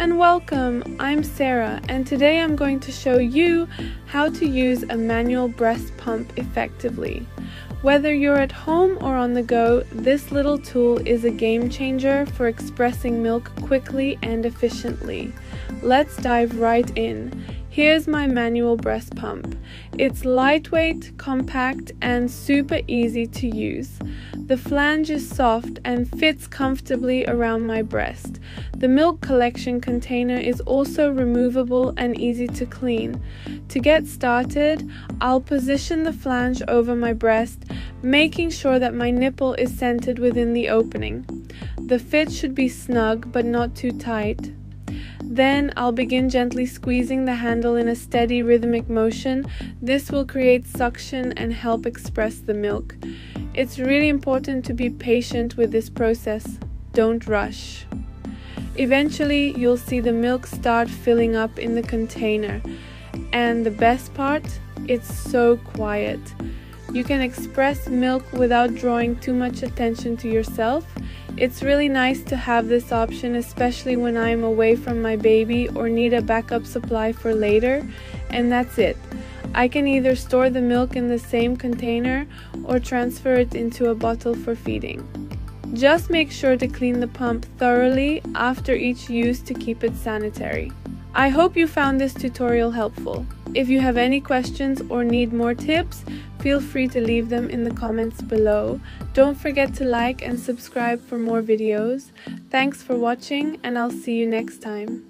and welcome! I'm Sarah, and today I'm going to show you how to use a manual breast pump effectively. Whether you're at home or on the go, this little tool is a game changer for expressing milk quickly and efficiently. Let's dive right in. Here's my manual breast pump. It's lightweight, compact, and super easy to use. The flange is soft and fits comfortably around my breast. The milk collection container is also removable and easy to clean. To get started, I'll position the flange over my breast, making sure that my nipple is centered within the opening. The fit should be snug but not too tight. Then I'll begin gently squeezing the handle in a steady rhythmic motion. This will create suction and help express the milk. It's really important to be patient with this process. Don't rush. Eventually, you'll see the milk start filling up in the container. And the best part, it's so quiet. You can express milk without drawing too much attention to yourself. It's really nice to have this option, especially when I'm away from my baby or need a backup supply for later. And that's it. I can either store the milk in the same container or transfer it into a bottle for feeding. Just make sure to clean the pump thoroughly after each use to keep it sanitary. I hope you found this tutorial helpful. If you have any questions or need more tips, feel free to leave them in the comments below. Don't forget to like and subscribe for more videos. Thanks for watching, and I'll see you next time.